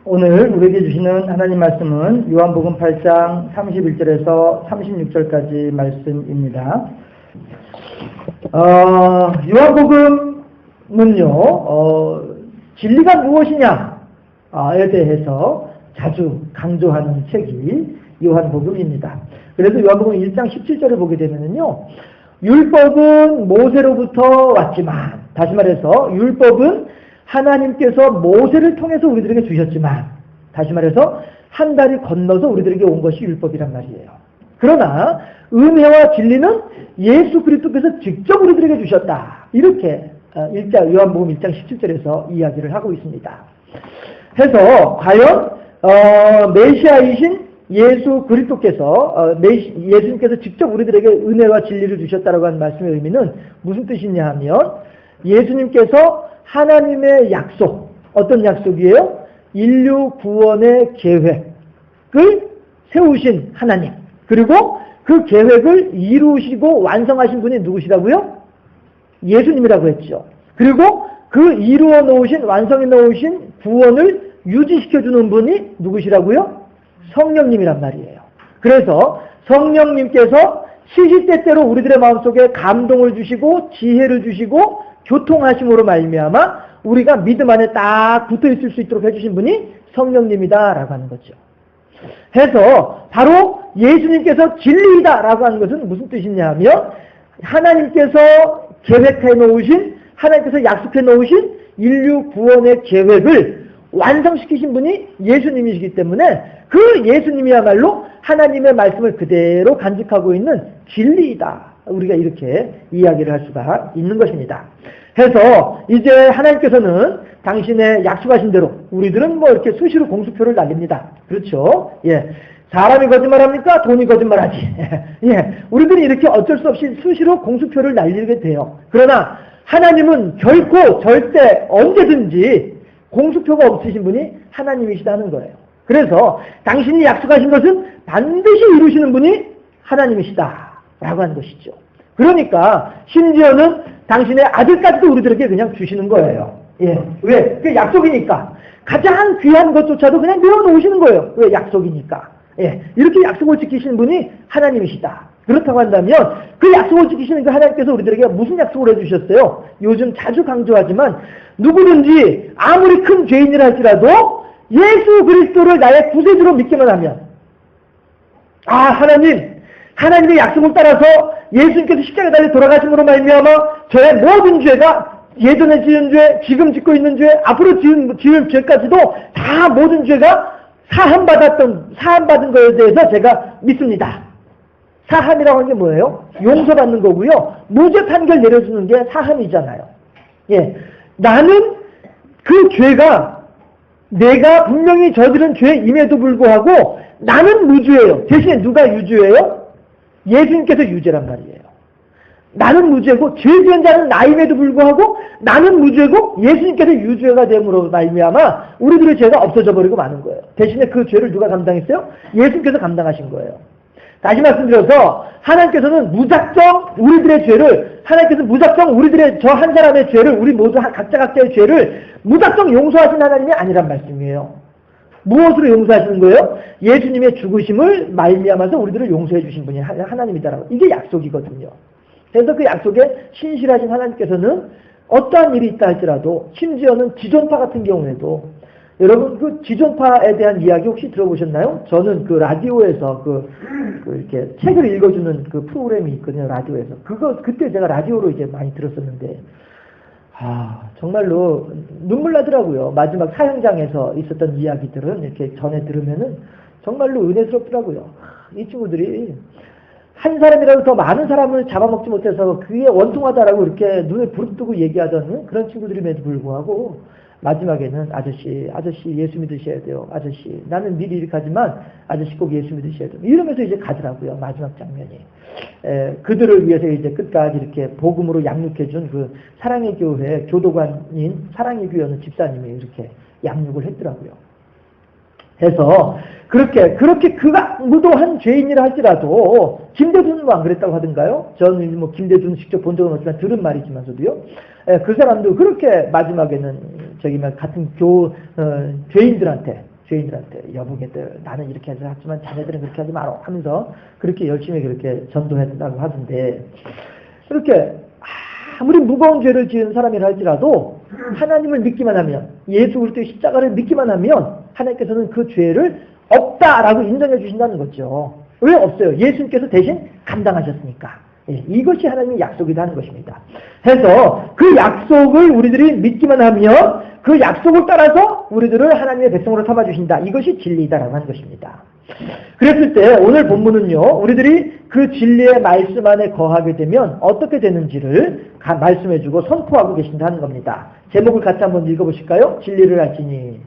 오늘 우리에게 주시는 하나님 말씀은 요한복음 8장 31절에서 36절까지 말씀입니다. 요한복음은요, 진리가 무엇이냐에 대해서 자주 강조하는 책이 요한복음입니다. 그래서 요한복음 1장 17절을 보게 되면요, 율법은 모세로부터 왔지만, 다시 말해서 율법은 하나님께서 모세를 통해서 우리들에게 주셨지만, 다시 말해서 한 다리 건너서 우리들에게 온 것이 율법이란 말이에요. 그러나 은혜와 진리는 예수 그리스도께서 직접 우리들에게 주셨다. 이렇게 요한복음 1장 17절에서 이야기를 하고 있습니다. 해서 과연 메시아이신 예수 그리스도께서 예수님께서 직접 우리들에게 은혜와 진리를 주셨다라고 하는 말씀의 의미는 무슨 뜻이냐 하면, 예수님께서 하나님의 약속, 어떤 약속이에요? 인류 구원의 계획을 세우신 하나님, 그리고 그 계획을 이루시고 완성하신 분이 누구시라고요? 예수님이라고 했죠. 그리고 그 이루어 놓으신, 완성해 놓으신 구원을 유지시켜주는 분이 누구시라고요? 성령님이란 말이에요. 그래서 성령님께서 시시때때로 우리들의 마음속에 감동을 주시고 지혜를 주시고 교통하심으로 말미암아 우리가 믿음 안에 딱 붙어있을 수 있도록 해주신 분이 성령님이다라고 하는 거죠. 해서 바로 예수님께서 진리이다라고 하는 것은 무슨 뜻이냐 하면, 하나님께서 계획해 놓으신, 하나님께서 약속해 놓으신 인류 구원의 계획을 완성시키신 분이 예수님이시기 때문에 그 예수님이야말로 하나님의 말씀을 그대로 간직하고 있는 진리이다. 우리가 이렇게 이야기를 할 수가 있는 것입니다. 해서 이제 하나님께서는 당신의 약속하신 대로, 우리들은 뭐 이렇게 수시로 공수표를 날립니다. 그렇죠? 예. 사람이 거짓말합니까? 돈이 거짓말하지. 예. 우리들이 이렇게 어쩔 수 없이 수시로 공수표를 날리게 돼요. 그러나 하나님은 결코 절대 언제든지 공수표가 없으신 분이 하나님이시다는 거예요. 그래서 당신이 약속하신 것은 반드시 이루시는 분이 하나님이시다 라고 하는 것이죠. 그러니까 심지어는 당신의 아들까지도 우리들에게 그냥 주시는 거예요. 예. 왜? 그게 약속이니까. 가장 귀한 것조차도 그냥 내어놓으시는 거예요. 왜? 약속이니까. 예. 이렇게 약속을 지키시는 분이 하나님이시다. 그렇다고 한다면 그 약속을 지키시는 그 하나님께서 우리들에게 무슨 약속을 해주셨어요? 요즘 자주 강조하지만, 누구든지 아무리 큰 죄인이라 할지라도 예수 그리스도를 나의 구세주로 믿기만 하면, 하나님의 약속을 따라서 예수님께서 십자가에 달려 돌아가심으로 말미암아 저의 모든 죄가, 예전에 지은 죄, 지금 짓고 있는 죄, 앞으로 지을 죄까지도 다 모든 죄가 사함받은 것에 대해서 제가 믿습니다. 사함이라고 하는 게 뭐예요? 용서받는 거고요. 무죄 판결 내려주는 게 사함이잖아요. 예. 나는 그 죄가 내가 분명히 저지른 죄임에도 불구하고 나는 무죄예요. 대신에 누가 유죄예요? 예수님께서 유죄란 말이에요. 나는 무죄고 죄 지은 자는 나임에도 불구하고 나는 무죄고 예수님께서 유죄가 됨으로 말미암아 우리들의 죄가 없어져 버리고 마는 거예요. 대신에 그 죄를 누가 감당했어요? 예수님께서 감당하신 거예요. 다시 말씀드려서 하나님께서는 무작정 우리들의 죄를, 하나님께서 무작정 우리들의 저 한 사람의 죄를, 우리 모두 각자의 죄를 무작정 용서하신 하나님이 아니란 말씀이에요. 무엇으로 용서하시는 거예요? 예수님의 죽으심을 말미암아서 우리들을 용서해 주신 분이 하나님이다라고. 이게 약속이거든요. 그래서 그 약속에 신실하신 하나님께서는 어떠한 일이 있다 할지라도, 심지어는 지존파 같은 경우에도, 여러분 그 지존파에 대한 이야기 혹시 들어보셨나요? 저는 그 라디오에서 이렇게 책을 읽어주는 그 프로그램이 있거든요, 라디오에서. 그때 제가 라디오로 이제 많이 들었었는데, 정말로 눈물 나더라고요. 마지막 사형장에서 있었던 이야기들은 이렇게 전에 들으면은 정말로 은혜스럽더라고요. 이 친구들이 한 사람이라도 더 많은 사람을 잡아먹지 못해서 그게 원통하다라고 이렇게 눈에 부릅뜨고 얘기하던 그런 친구들임에도 불구하고, 마지막에는 아저씨 예수 믿으셔야 돼요. 아저씨 나는 미리 이렇게 하지만 아저씨 꼭 예수 믿으셔야 돼요. 이러면서 이제 가더라고요. 마지막 장면이. 그들을 위해서 이제 끝까지 이렇게 복음으로 양육해준 그 사랑의 교회 교도관인 사랑의 교회는 집사님이 이렇게 양육을 했더라고요. 해서 그렇게 그가 무도한 죄인이라 할지라도, 김대중은 안 그랬다고 하던가요? 저는 뭐 김대중 직접 본 적은 없지만 들은 말이지만서도요. 그 사람도 그렇게 마지막에는 같은 죄인들한테 죄인들한테 여보게들 나는 이렇게 해서 하지만 자네들은 그렇게 하지 마라 하면서 그렇게 열심히 그렇게 전도했다고 하던데 이렇게 아무리 무거운 죄를 지은 사람이라 할지라도 하나님을 믿기만 하면 예수 그리스도의 십자가를 믿기만 하면 하나님께서는 그 죄를 없다라고 인정해 주신다는 거죠. 왜 없어요? 예수님께서 대신 감당하셨으니까. 예, 이것이 하나님의 약속이다 하는 것입니다. 해서 그 약속을 우리들이 믿기만 하면 그 약속을 따라서 우리들을 하나님의 백성으로 삼아주신다. 이것이 진리이다라고 하는 것입니다. 그랬을 때 오늘 본문은요. 우리들이 그 진리의 말씀 안에 거하게 되면 어떻게 되는지를 말씀해주고 선포하고 계신다 하는 겁니다. 제목을 같이 한번 읽어보실까요? 진리를 알지니.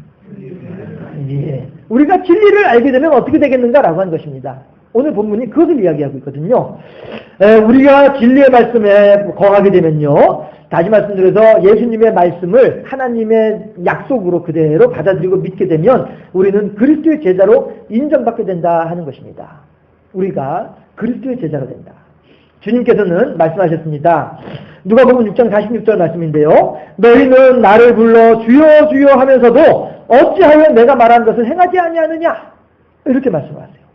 예. 우리가 진리를 알게 되면 어떻게 되겠는가라고 하는 것입니다. 오늘 본문이 그것을 이야기하고 있거든요. 우리가 진리의 말씀에 거하게 되면요. 다시 말씀드려서 예수님의 말씀을 하나님의 약속으로 그대로 받아들이고 믿게 되면 우리는 그리스도의 제자로 인정받게 된다 하는 것입니다. 우리가 그리스도의 제자로 된다. 주님께서는 말씀하셨습니다. 누가복음 6장 46절 말씀인데요. 너희는 나를 불러 주여 주여 하면서도 어찌하여 내가 말한 것을 행하지 아니하느냐? 이렇게 말씀하세요.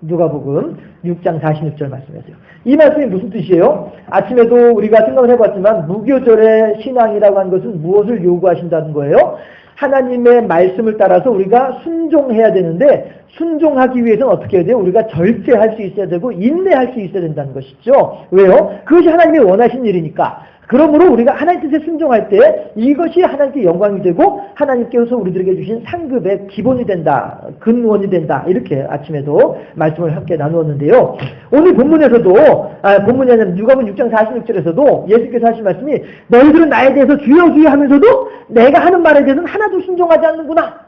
누가복음 6장 46절 말씀하세요. 이 말씀이 무슨 뜻이에요? 아침에도 우리가 생각을 해봤지만 무교절의 신앙이라고 하는 것은 무엇을 요구하신다는 거예요? 하나님의 말씀을 따라서 우리가 순종해야 되는데 순종하기 위해서는 어떻게 해야 돼요? 우리가 절제할 수 있어야 되고 인내할 수 있어야 된다는 것이죠. 왜요? 그것이 하나님이 원하신 일이니까. 그러므로 우리가 하나님 뜻에 순종할 때 이것이 하나님께 영광이 되고 하나님께서 우리들에게 주신 상급의 기본이 된다. 근원이 된다. 이렇게 아침에도 말씀을 함께 나누었는데요. 오늘 본문에서도 본문이 아니라 누가복음 6장 46절에서도 예수께서 하신 말씀이 너희들은 나에 대해서 주여 주여 하면서도 내가 하는 말에 대해서는 하나도 순종하지 않는구나.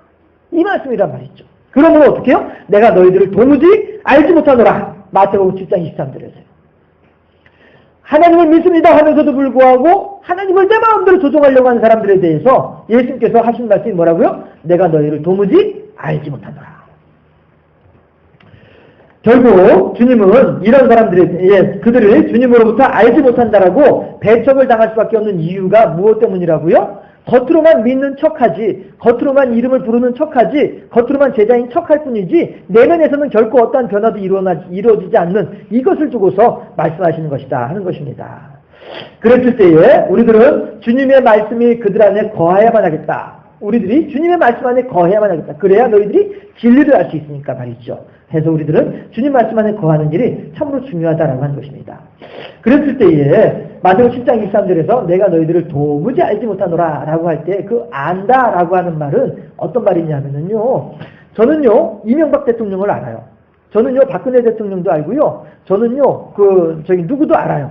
이 말씀이란 말이죠. 그러므로 어떻게 해요? 내가 너희들을 도무지 알지 못하노라. 마태복음 7장 23절에서요. 하나님을 믿습니다 하면서도 불구하고 하나님을 내 마음대로 조종하려고 하는 사람들에 대해서 예수님께서 하신 말씀이 뭐라고요? 내가 너희를 도무지 알지 못하노라. 결국 주님은 이런 사람들에 그들을 주님으로부터 알지 못한다라고 배척을 당할 수밖에 없는 이유가 무엇 때문이라고요? 겉으로만 믿는 척하지, 겉으로만 이름을 부르는 척하지, 겉으로만 제자인 척할 뿐이지 내면에서는 결코 어떠한 변화도 이루어지지 않는 이것을 두고서 말씀하시는 것이다 하는 것입니다. 그랬을 때에 우리들은 주님의 말씀이 그들 안에 거해야만 하겠다. 우리들이 주님의 말씀 안에 거해야만 하겠다. 그래야 너희들이 진리를 알 수 있으니까 말이죠. 해서 우리들은 주님 말씀 안에 거하는 일이 참으로 중요하다라고 하는 것입니다. 그랬을 때에 마태복음 10장 23절에서 내가 너희들을 도무지 알지 못하노라 라고 할 때 그 안다라고 하는 말은 어떤 말이냐면요. 저는요 이명박 대통령을 알아요. 저는요 박근혜 대통령도 알고요. 저는요 누구도 알아요.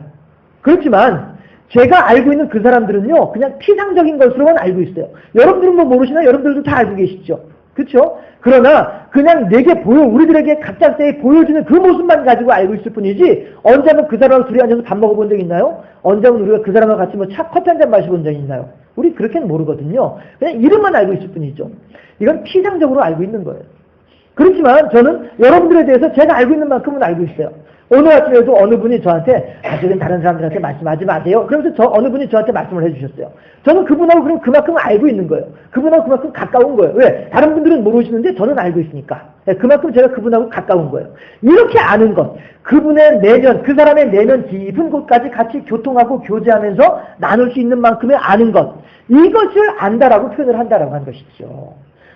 그렇지만 제가 알고 있는 그 사람들은요 그냥 피상적인 것으로만 알고 있어요. 여러분들은 뭐 모르시나요? 여러분들도 다 알고 계시죠. 그렇죠? 그러나 그냥 내게 우리들에게 각자의 보여주는 그 모습만 가지고 알고 있을 뿐이지 언제 한번 그 사람하고 둘이 앉아서 밥 먹어본 적 있나요? 언제 한번 우리가 그 사람하고 같이 커피 한 잔 마셔본 적 있나요? 우리 그렇게는 모르거든요. 그냥 이름만 알고 있을 뿐이죠. 이건 피상적으로 알고 있는 거예요. 그렇지만 저는 여러분들에 대해서 제가 알고 있는 만큼은 알고 있어요. 오늘 아침에도 어느 분이 저한테 아직은 다른 사람들한테 말씀하지 마세요. 그러면서 어느 분이 저한테 말씀을 해주셨어요. 저는 그분하고 그럼 그만큼 알고 있는 거예요. 그분하고 그만큼 가까운 거예요. 왜? 다른 분들은 모르시는데 저는 알고 있으니까. 그만큼 제가 그분하고 가까운 거예요. 이렇게 아는 것, 그분의 내면, 그 사람의 내면 깊은 곳까지 같이 교통하고 교제하면서 나눌 수 있는 만큼의 아는 것, 이것을 안다라고 표현을 한다라고 하는 것이죠.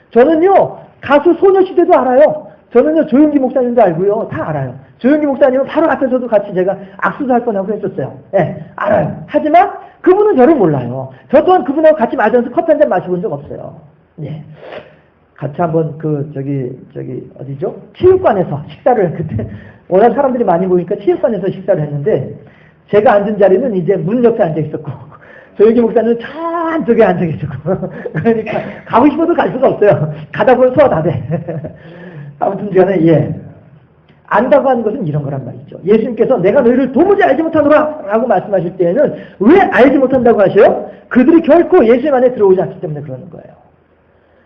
저는요 가수 소녀시대도 알아요. 저는요 조용기 목사님도 알고요. 다 알아요. 조용기 목사님은 바로 앞에서도 같이 제가 악수도 할 뻔하고 했었어요. 알아요. 하지만 그분은 저를 몰라요. 저 또한 그분하고 같이 마시면서 커피 한 잔 마셔본 적 없어요. 같이 한번 어디죠? 체육관에서 식사를 그때 워낙 사람들이 많이 모이니까 체육관에서 식사를 했는데 제가 앉은 자리는 이제 문 옆에 앉아 있었고 조용기 목사님은 저 안쪽에 앉아 계시고 그러니까 가고 싶어도 갈 수가 없어요. 가다 보면 소화 다 돼. 아무튼 간에 안다고 하는 것은 이런 거란 말이죠. 예수님께서 내가 너희를 도무지 알지 못하노라 라고 말씀하실 때에는 왜 알지 못한다고 하셔요? 그들이 결코 예수님 안에 들어오지 않기 때문에 그러는 거예요.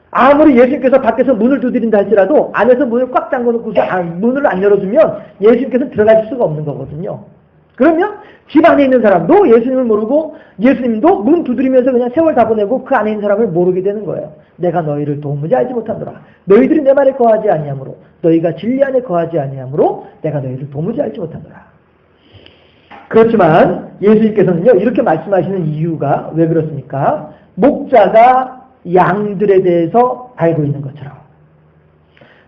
아무리 예수님께서 밖에서 문을 두드린다 할지라도 안에서 문을 꽉 잠궈놓고서 문을 안 열어주면 예수님께서는 들어가실 수가 없는 거거든요. 그러면 집 안에 있는 사람도 예수님을 모르고 예수님도 문 두드리면서 그냥 세월 다 보내고 그 안에 있는 사람을 모르게 되는 거예요. 내가 너희를 도무지 알지 못하노라. 너희들이 내 말에 거하지 아니하므로 너희가 진리 안에 거하지 아니하므로 내가 너희를 도무지 알지 못하노라. 그렇지만 예수님께서는요 이렇게 말씀하시는 이유가 왜 그렇습니까? 목자가 양들에 대해서 알고 있는 것처럼.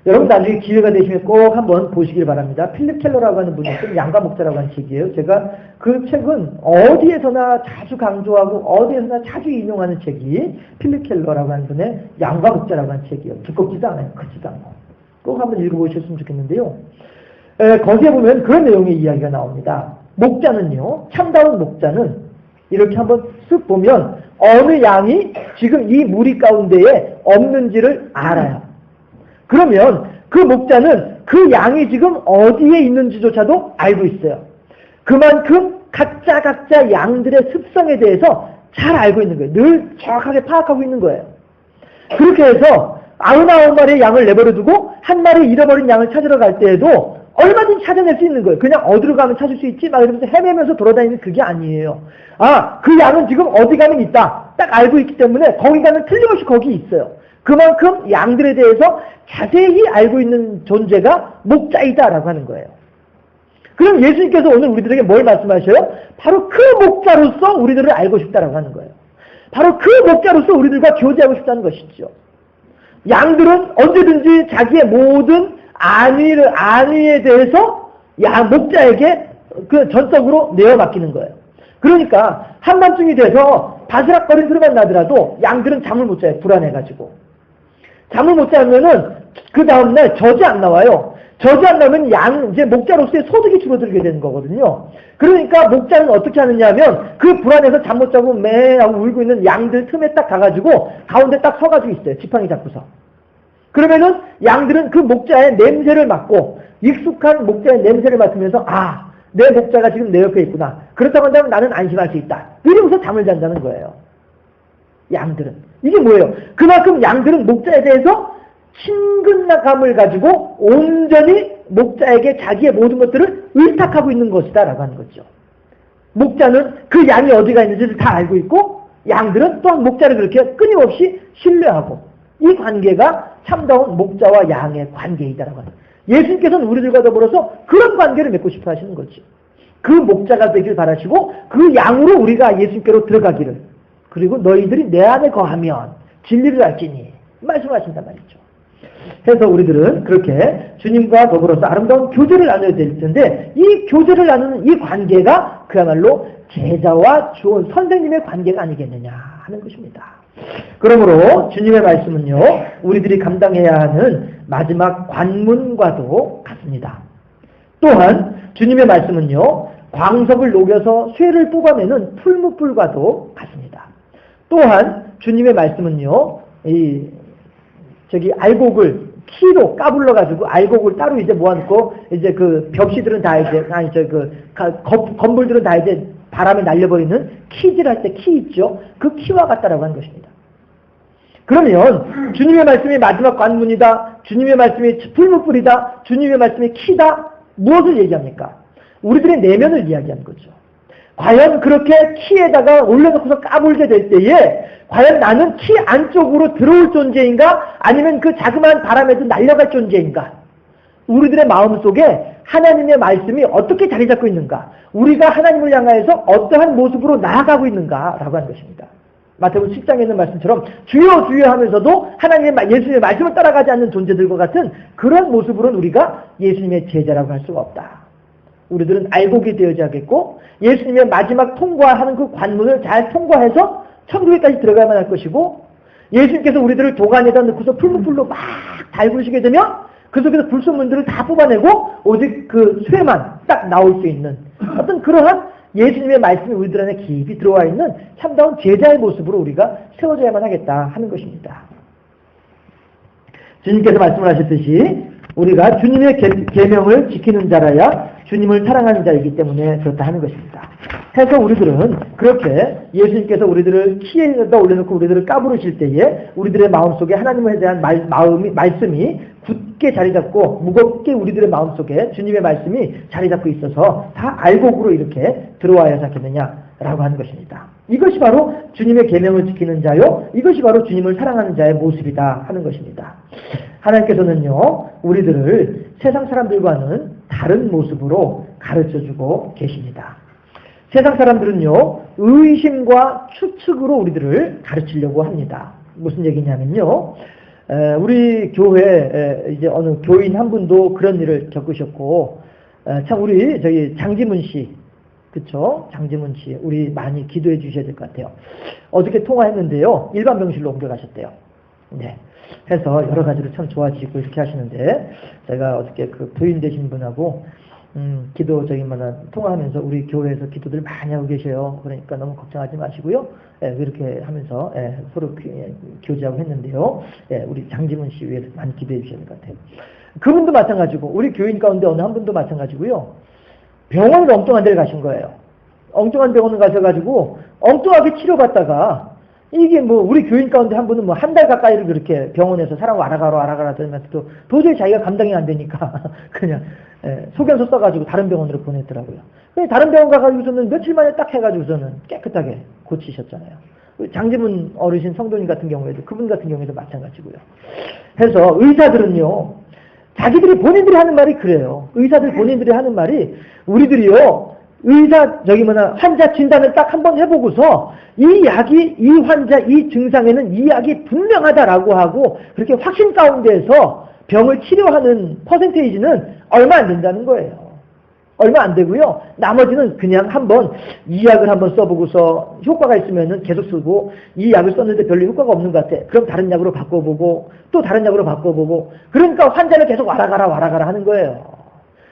여러분 나중에 기회가 되시면 꼭 한번 보시길 바랍니다. 필립 켈러라고 하는 분이 쓴 양과 목자라고 하는 책이에요. 제가 그 책은 어디에서나 자주 강조하고 어디에서나 자주 인용하는 책이 필립 켈러라고 하는 분의 양과 목자라고 하는 책이에요. 두껍지도 않아요. 크지도 않고. 꼭 한번 읽어보셨으면 좋겠는데요. 거기에 보면 그런 내용의 이야기가 나옵니다. 목자는요, 참다운 목자는 이렇게 한번 쓱 보면 어느 양이 지금 이 무리 가운데에 없는지를 알아요. 그러면 그 목자는 그 양이 지금 어디에 있는지조차도 알고 있어요. 그만큼 각자 양들의 습성에 대해서 잘 알고 있는 거예요. 늘 정확하게 파악하고 있는 거예요. 그렇게 해서 99마리의 양을 내버려두고 한 마리 잃어버린 양을 찾으러 갈 때에도 얼마든지 찾아낼 수 있는 거예요. 그냥 어디로 가면 찾을 수 있지 막 이러면서 헤매면서 돌아다니는 그게 아니에요. 그 양은 지금 어디 가면 있다. 딱 알고 있기 때문에 거기 가면 틀림없이 거기 있어요. 그만큼 양들에 대해서 자세히 알고 있는 존재가 목자이다라고 하는 거예요. 그럼 예수님께서 오늘 우리들에게 뭘 말씀하셔요? 바로 그 목자로서 우리들을 알고 싶다라고 하는 거예요. 바로 그 목자로서 우리들과 교제하고 싶다는 것이죠. 양들은 언제든지 자기의 모든 안위에 대해서 목자에게 그 전적으로 내어 맡기는 거예요. 그러니까 한밤중이 돼서 바스락거리는 소리만 나더라도 양들은 잠을 못 자요. 불안해가지고. 잠을 못 자면은 그 다음날 젖이 안 나와요. 젖이 안 나면 이제 목자로서의 소득이 줄어들게 되는 거거든요. 그러니까 목자는 어떻게 하느냐 하면 그 불안해서 잠 못 자고 매 하고 울고 있는 양들 틈에 딱 가가지고 가운데 딱 서가지고 있어요. 지팡이 잡고서. 그러면은 양들은 그 목자의 냄새를 맡고 익숙한 목자의 냄새를 맡으면서 내 목자가 지금 내 옆에 있구나. 그렇다고 한다면 나는 안심할 수 있다. 이러면서 잠을 잔다는 거예요. 양들은. 이게 뭐예요? 그만큼 양들은 목자에 대해서 친근감을 가지고 온전히 목자에게 자기의 모든 것들을 의탁하고 있는 것이다 라고 하는 거죠. 목자는 그 양이 어디가 있는지를 다 알고 있고 양들은 또한 목자를 그렇게 끊임없이 신뢰하고 이 관계가 참다운 목자와 양의 관계이다라고 하는 거예요. 예수님께서는 우리들과 더불어서 그런 관계를 맺고 싶어 하시는 거죠. 그 목자가 되길 바라시고 그 양으로 우리가 예수님께로 들어가기를 그리고 너희들이 내 안에 거하면 진리를 알지니 말씀하신단 말이죠. 그래서 우리들은 그렇게 주님과 더불어서 아름다운 교제를 나눠야 될 텐데 이 교제를 나누는 이 관계가 그야말로 제자와 좋은 선생님의 관계가 아니겠느냐 하는 것입니다. 그러므로 주님의 말씀은요 우리들이 감당해야 하는 마지막 관문과도 같습니다. 또한 주님의 말씀은요 광석을 녹여서 쇠를 뽑아내는 풀무불과도 같습니다. 또한 주님의 말씀은요 알곡을 키로 까불러 가지고 알곡을 따로 이제 모아놓고 이제 그 벽시들은 다 이제 건물들은 다 이제 바람에 날려버리는 키질할 때 키 있죠. 그 키와 같다라고 하는 것입니다. 그러면 주님의 말씀이 마지막 관문이다. 주님의 말씀이 풀무불이다. 주님의 말씀이 키다. 무엇을 얘기합니까? 우리들의 내면을 이야기하는 거죠. 과연 그렇게 키에다가 올려놓고서 까불게 될 때에 과연 나는 키 안쪽으로 들어올 존재인가? 아니면 그 자그마한 바람에도 날려갈 존재인가? 우리들의 마음속에 하나님의 말씀이 어떻게 자리 잡고 있는가? 우리가 하나님을 향하여서 어떠한 모습으로 나아가고 있는가? 라고 하는 것입니다. 마태복음 10장에 있는 말씀처럼 주여 주여 하면서도 예수님의 말씀을 따라가지 않는 존재들과 같은 그런 모습으로는 우리가 예수님의 제자라고 할 수가 없다. 우리들은 알곡이 되어야겠고 예수님의 마지막 통과하는 그 관문을 잘 통과해서 천국에까지 들어가야만 할 것이고 예수님께서 우리들을 도간에다 넣고서 풀무불로 막 달구시게 되면 그 속에서 불순물들을 다 뽑아내고 오직 그 쇠만 딱 나올 수 있는 어떤 그러한 예수님의 말씀이 우리들 안에 깊이 들어와 있는 참다운 제자의 모습으로 우리가 세워져야만 하겠다 하는 것입니다. 주님께서 말씀을 하셨듯이 우리가 주님의 계명을 지키는 자라야 주님을 사랑하는 자이기 때문에 그렇다 하는 것입니다. 해서 우리들은 그렇게 예수님께서 우리들을 키에다 올려놓고 우리들을 까부르실 때에 우리들의 마음속에 하나님에 대한 말씀이 굳게 자리 잡고 무겁게 우리들의 마음속에 주님의 말씀이 자리 잡고 있어서 다 알곡으로 이렇게 들어와야 하지 않겠느냐라고 하는 것입니다. 이것이 바로 주님의 계명을 지키는 자요, 이것이 바로 주님을 사랑하는 자의 모습이다 하는 것입니다. 하나님께서는요, 우리들을 세상 사람들과는 다른 모습으로 가르쳐주고 계십니다. 세상 사람들은요, 의심과 추측으로 우리들을 가르치려고 합니다. 무슨 얘기냐면요, 우리 교회 이제 어느 교인 한 분도 그런 일을 겪으셨고, 참 우리 저기 장지문 씨, 그쵸? 장지문 씨, 우리 많이 기도해 주셔야 될 것 같아요. 어저께 통화했는데요, 일반 병실로 옮겨가셨대요. 네. 해서 여러 가지로 참 좋아지고 이렇게 하시는데, 제가 어저께 그 부인 되신 분하고 기도 통화하면서 우리 교회에서 기도들 많이 하고 계셔요. 그러니까 너무 걱정하지 마시고요. 이렇게 하면서 서로 교제하고 했는데요. 우리 장지문 씨 위해서 많이 기도해 주셔야 될 것 같아요. 그분도 마찬가지고 우리 교인 가운데 어느 한 분도 마찬가지고요. 병원을 엉뚱한 데를 가신 거예요. 엉뚱한 병원을 가셔가지고 엉뚱하게 치료받다가 이게 뭐 우리 교인 가운데 한 분은 뭐 한 달 가까이를 그렇게 병원에서 사람 와라가라 하면서 또 도저히 자기가 감당이 안 되니까 그냥 소견서 써가지고 다른 병원으로 보냈더라고요. 다른 병원 가가지고서는 며칠 만에 딱 해가지고서는 깨끗하게 고치셨잖아요. 장지문 어르신 성도님 같은 경우에도 그분 같은 경우에도 마찬가지고요. 해서 의사들은요, 자기들이 본인들이 하는 말이 그래요. 의사들 본인들이 하는 말이 우리들이요, 환자 진단을 딱 한번 해보고서 이 약이 이 환자 이 증상에는 이 약이 분명하다라고 하고 그렇게 확신 가운데에서 병을 치료하는 퍼센테이지는 얼마 안 된다는 거예요. 얼마 안 되고요. 나머지는 그냥 한번 이 약을 한번 써보고서 효과가 있으면은 계속 쓰고 이 약을 썼는데 별로 효과가 없는 것 같아. 그럼 다른 약으로 바꿔보고 또 다른 약으로 바꿔보고 그러니까 환자는 계속 와라가라 하는 거예요.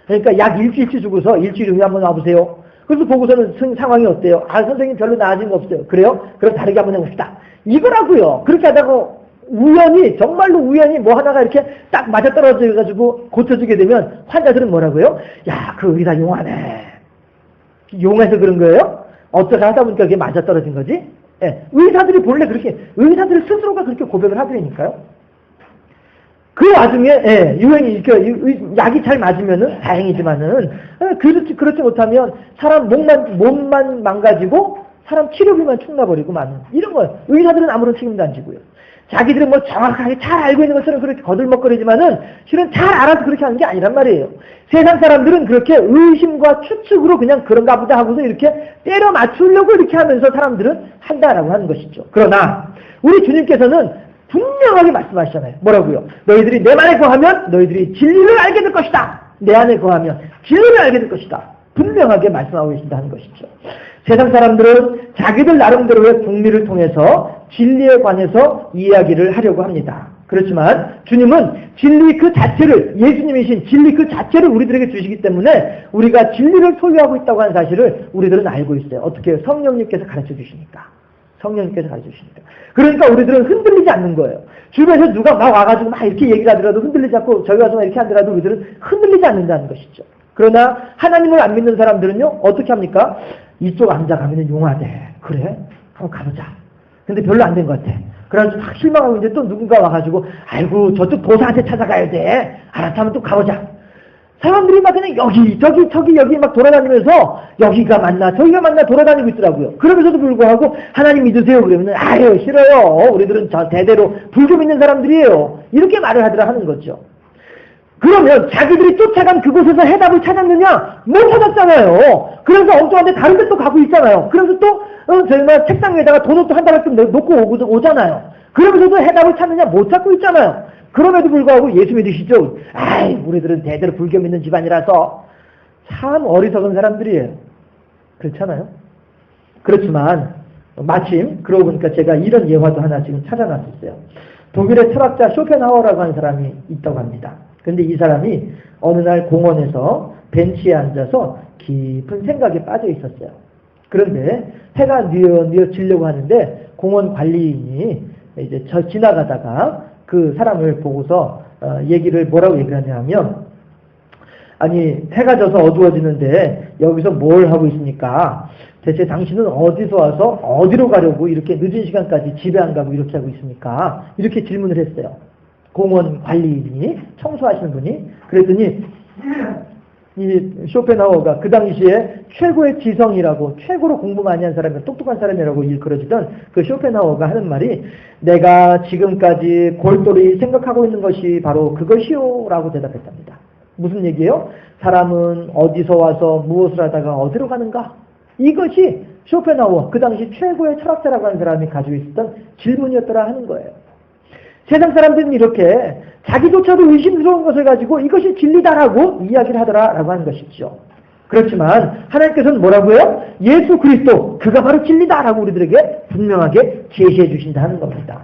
그러니까 약 일주일치 주고서 일주일 후에 한번 와보세요. 그래서 보고서는 상황이 어때요? 선생님 별로 나아진 거 없어요. 그래요? 그럼 다르게 한번 해봅시다. 이거라고요. 그렇게 하다가 정말로 우연히 뭐 하나가 이렇게 딱 맞아떨어져가지고 고쳐주게 되면 환자들은 뭐라고요? 야, 그 의사 용하네. 용해서 그런 거예요? 어떻게 하다 보니까 그게 맞아떨어진 거지? 의사들이 본래 그렇게, 의사들 스스로가 그렇게 고백을 하더라니까요. 그 와중에, 약이 잘 맞으면은 다행이지만은, 그렇지 못하면 사람 몸만 망가지고 사람 치료비만 축나버리고 마는 이런 거예요. 의사들은 아무런 책임도 안 지고요. 자기들은 뭐 정확하게 잘 알고 있는 것처럼 그렇게 거들먹거리지만은 실은 잘 알아서 그렇게 하는 게 아니란 말이에요. 세상 사람들은 그렇게 의심과 추측으로 그냥 그런가 보다 하고서 이렇게 때려 맞추려고 이렇게 하면서 사람들은 한다라고 하는 것이죠. 그러나 우리 주님께서는 분명하게 말씀하시잖아요. 뭐라고요? 너희들이 내 말에 거하면 너희들이 진리를 알게 될 것이다. 내 안에 거하면 진리를 알게 될 것이다. 분명하게 말씀하고 계신다는 것이죠. 세상 사람들은 자기들 나름대로의 국리를 통해서 진리에 관해서 이야기를 하려고 합니다. 그렇지만 주님은 진리 그 자체를, 예수님이신 진리 그 자체를 우리들에게 주시기 때문에 우리가 진리를 소유하고 있다고 하는 사실을 우리들은 알고 있어요. 어떻게? 성령님께서 가르쳐 주시니까. 성령님께서 가르쳐 주시니까. 그러니까 우리들은 흔들리지 않는 거예요. 주변에서 누가 막 와가지고 막 이렇게 얘기를 하더라도 흔들리지 않고 저희 와서 이렇게 하더라도 우리들은 흔들리지 않는다는 것이죠. 그러나 하나님을 안 믿는 사람들은요, 어떻게 합니까? 이쪽 앉아가면 용하대. 그래? 한번 가보자. 근데 별로 안 된 것 같아. 그래서 막 실망하고 이제 또 누군가 와가지고, 아이고, 저쪽 도사한테 찾아가야 돼. 알았어, 하면 또 가보자. 사람들이 막 그냥 여기 막 돌아다니면서 여기가 맞나 저기가 맞나 돌아다니고 있더라고요. 그러면서도 불구하고 하나님 믿으세요 그러면 아유 싫어요. 우리들은 대대로 불교 믿는 사람들이에요. 이렇게 말을 하는 거죠. 그러면 자기들이 쫓아간 그곳에서 해답을 찾았느냐? 못 찾았잖아요. 그래서 엉뚱한 데 다른 데 또 가고 있잖아요. 그래서 또 정말 책상 위에다가 도넛도 한 달을 좀 놓고 오잖아요. 그러면서도 해답을 찾느냐? 못 찾고 있잖아요. 그럼에도 불구하고 예수 믿으시죠? 아이, 우리들은 대대로 불교 믿는 집안이라서 참 어리석은 사람들이에요. 그렇잖아요? 그렇지만 마침 그러고 보니까 제가 이런 예화도 하나 지금 찾아놨었어요. 독일의 철학자 쇼펜하워라고 하는 사람이 있다고 합니다. 근데 이 사람이 어느 날 공원에서 벤치에 앉아서 깊은 생각에 빠져 있었어요. 그런데 해가 뉘어 지려고 하는데 공원 관리인이 이제 지나가다가 그 사람을 보고서 뭐라고 얘기를 하냐면 아니 해가 져서 어두워지는데 여기서 뭘 하고 있습니까? 대체 당신은 어디서 와서 어디로 가려고 이렇게 늦은 시간까지 집에 안 가고 이렇게 하고 있습니까? 이렇게 질문을 했어요. 공원 관리인이, 청소하시는 분이. 그랬더니 이 쇼펜하우어가 그 당시에 최고의 지성이라고, 최고로 공부 많이 한 사람이, 똑똑한 사람이라고 일컬어지던 그 쇼펜하우어가 하는 말이, 내가 지금까지 골똘히 생각하고 있는 것이 바로 그것이요 라고 대답했답니다. 무슨 얘기예요? 사람은 어디서 와서 무엇을 하다가 어디로 가는가? 이것이 쇼펜하우어, 그 당시 최고의 철학자라고 하는 사람이 가지고 있었던 질문이었더라 하는 거예요. 세상 사람들은 이렇게 자기조차도 의심스러운 것을 가지고 이것이 진리다라고 이야기를 하더라라고 하는 것이죠. 그렇지만 하나님께서는 뭐라고 해요? 예수 그리스도, 그가 바로 진리다라고 우리들에게 분명하게 제시해 주신다는 겁니다.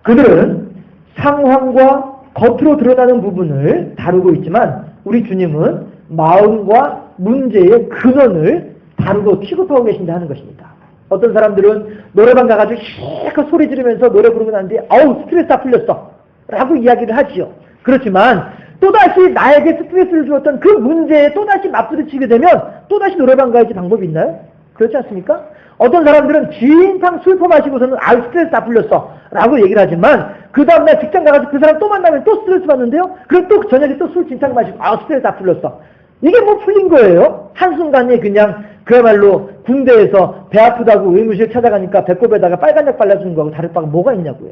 그들은 상황과 겉으로 드러나는 부분을 다루고 있지만 우리 주님은 마음과 문제의 근원을 다루고 취급하고 계신다는 것입니다. 어떤 사람들은 노래방 가가지고 실컷 소리 지르면서 노래 부르고 난 뒤에 아우 스트레스 다 풀렸어 라고 이야기를 하지요. 그렇지만 또다시 나에게 스트레스를 주었던 그 문제에 또다시 맞부딪히게 되면 또다시 노래방 가야지 방법이 있나요? 그렇지 않습니까? 어떤 사람들은 진탕 슬퍼 마시고서는 아유 스트레스 다 풀렸어 라고 얘기를 하지만 그 다음날 직장 가가지고 그 사람 또 만나면 또 스트레스 받는데요? 그럼 또 저녁에 또 술 진탕 마시고 아유 스트레스 다 풀렸어. 이게 뭐 풀린 거예요? 한순간에 그냥 그야말로 군대에서 배 아프다고 의무실 찾아가니까 배꼽에다가 빨간 약 발라주는 거하고 다를 바가 뭐가 있냐고요.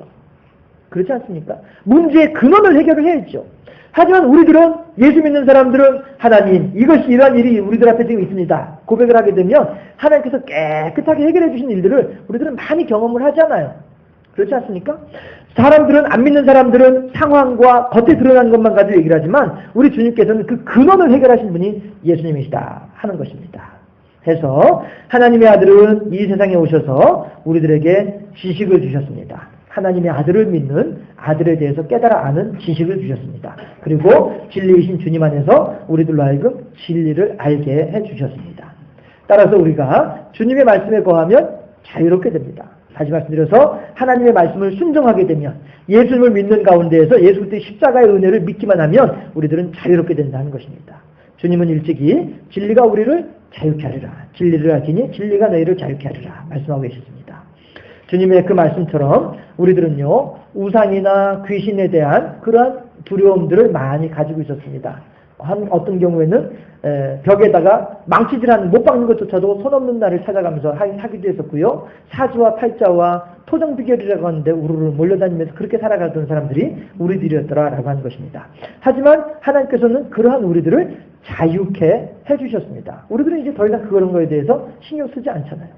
그렇지 않습니까? 문제의 근원을 해결을 해야죠. 하지만 우리들은, 예수 믿는 사람들은 하나님 이것이 이러한 일이 우리들 앞에 지금 있습니다 고백을 하게 되면 하나님께서 깨끗하게 해결해 주신 일들을 우리들은 많이 경험을 하잖아요. 그렇지 않습니까? 사람들은, 안 믿는 사람들은 상황과 겉에 드러난 것만 가지고 얘기를 하지만 우리 주님께서는 그 근원을 해결하신 분이 예수님이시다 하는 것입니다. 해서 하나님의 아들은 이 세상에 오셔서 우리들에게 지식을 주셨습니다. 하나님의 아들을 믿는 아들에 대해서 깨달아 아는 지식을 주셨습니다. 그리고 진리이신 주님 안에서 우리들로 하여금 진리를 알게 해주셨습니다. 따라서 우리가 주님의 말씀에 거하면 자유롭게 됩니다. 다시 말씀드려서 하나님의 말씀을 순종하게 되면, 예수님을 믿는 가운데에서 예수 그리스도의 십자가의 은혜를 믿기만 하면 우리들은 자유롭게 된다는 것입니다. 주님은 일찍이 진리가 우리를 자유케 하리라, 진리를 알기니 진리가 너희를 자유케 하리라 말씀하고 계셨습니다. 주님의 그 말씀처럼 우리들은요, 우상이나 귀신에 대한 그러한 두려움들을 많이 가지고 있었습니다. 어떤 경우에는 벽에다가 망치질하는, 못 박는 것조차도 손 없는 날을 찾아가면서 하기도 했었고요. 사주와 팔자와 토정비결이라고 하는데 우르르 몰려다니면서 그렇게 살아가던 사람들이 우리들이었더라라고 하는 것입니다. 하지만 하나님께서는 그러한 우리들을 자유케 해주셨습니다. 우리들은 이제 더 이상 그런 거에 대해서 신경 쓰지 않잖아요.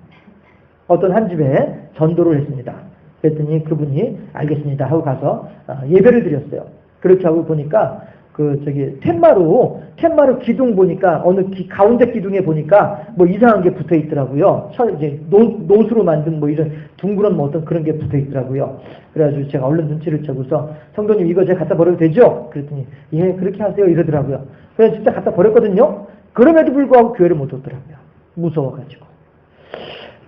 어떤 한 집에 전도를 했습니다. 그랬더니 그분이 알겠습니다 하고 가서 예배를 드렸어요. 그렇게 하고 보니까 텐마루 기둥 보니까 어느 가운데 기둥에 보니까 뭐 이상한 게 붙어 있더라고요. 이제 노수로 만든 뭐 이런 둥그런 뭐 어떤 그런 게 붙어 있더라고요. 그래가지고 제가 얼른 눈치를 채고서 성도님 이거 제가 갖다 버려도 되죠? 그랬더니 예 그렇게 하세요 이러더라고요. 그래서 진짜 갖다 버렸거든요. 그럼에도 불구하고 교회를 못 오더라고요. 무서워가지고.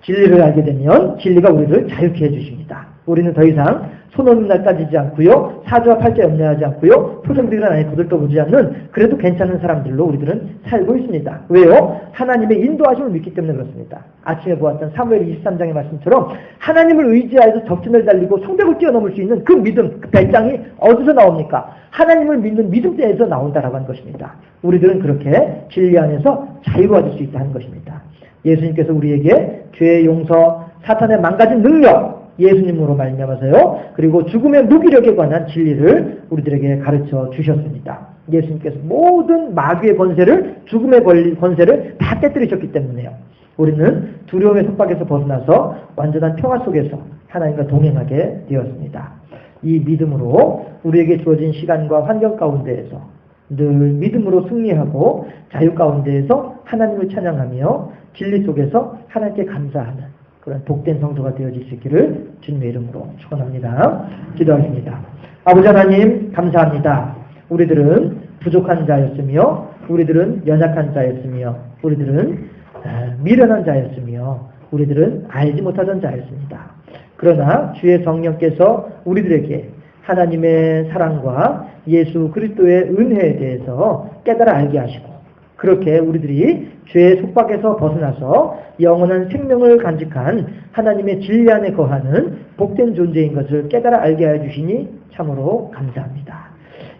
진리를 알게 되면 진리가 우리를 자유케 해주십니다. 우리는 더 이상 손 없는 날 따지지 않고요. 사주와 팔자 염려하지 않고요. 표정들은 안에 거들떠보지 않는 그래도 괜찮은 사람들로 우리들은 살고 있습니다. 왜요? 하나님의 인도하심을 믿기 때문에 그렇습니다. 아침에 보았던 사무엘 23장의 말씀처럼 하나님을 의지하여서 적진을 달리고 성벽을 뛰어넘을 수 있는 그 믿음, 그 배짱이 어디서 나옵니까? 하나님을 믿는 믿음에서 나온다라고 하는 것입니다. 우리들은 그렇게 진리 안에서 자유로워질 수 있다는 것입니다. 예수님께서 우리에게 죄의 용서, 사탄의 망가진 능력, 예수님으로 말미암아서요. 그리고 죽음의 무기력에 관한 진리를 우리들에게 가르쳐 주셨습니다. 예수님께서 모든 마귀의 권세를, 죽음의 권세를 다 깨뜨리셨기 때문에요. 우리는 두려움의 속박에서 벗어나서 완전한 평화 속에서 하나님과 동행하게 되었습니다. 이 믿음으로 우리에게 주어진 시간과 환경 가운데에서 늘 믿음으로 승리하고 자유 가운데에서 하나님을 찬양하며 진리 속에서 하나님께 감사하는 그런 복된 성도가 되어질 수 있기를 주님의 이름으로 축원합니다. 기도하십니다. 아버지 하나님 감사합니다. 우리들은 부족한 자였으며 우리들은 연약한 자였으며 우리들은 미련한 자였으며 우리들은 알지 못하던 자였습니다. 그러나 주의 성령께서 우리들에게 하나님의 사랑과 예수 그리스도의 은혜에 대해서 깨달아 알게 하시고 그렇게 우리들이 죄의 속박에서 벗어나서 영원한 생명을 간직한 하나님의 진리 안에 거하는 복된 존재인 것을 깨달아 알게 하여 주시니 참으로 감사합니다.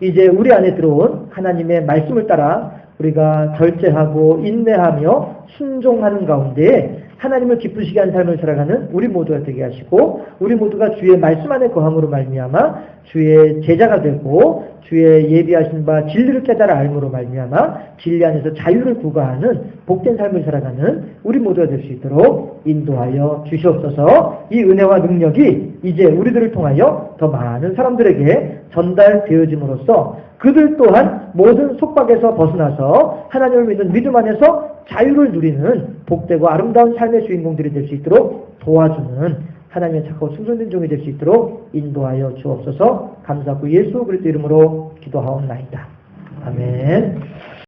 이제 우리 안에 들어온 하나님의 말씀을 따라 우리가 절제하고 인내하며 순종하는 가운데 하나님을 기쁘시게 하는 삶을 살아가는 우리 모두가 되게 하시고 우리 모두가 주의 말씀 안에 거함으로 말미암아 주의 제자가 되고 주의 예비하신 바 진리를 깨달아 알므로 말미암아 진리 안에서 자유를 구가하는 복된 삶을 살아가는 우리 모두가 될 수 있도록 인도하여 주시옵소서. 이 은혜와 능력이 이제 우리들을 통하여 더 많은 사람들에게 전달되어짐으로써 그들 또한 모든 속박에서 벗어나서 하나님을 믿는 믿음 안에서 자유를 누리는 복되고 아름다운 삶의 주인공들이 될 수 있도록 도와주는 하나님의 착하고 충성된 종이 될 수 있도록 인도하여 주옵소서. 감사하고 예수 그리스도 이름으로 기도하옵나이다. 아멘.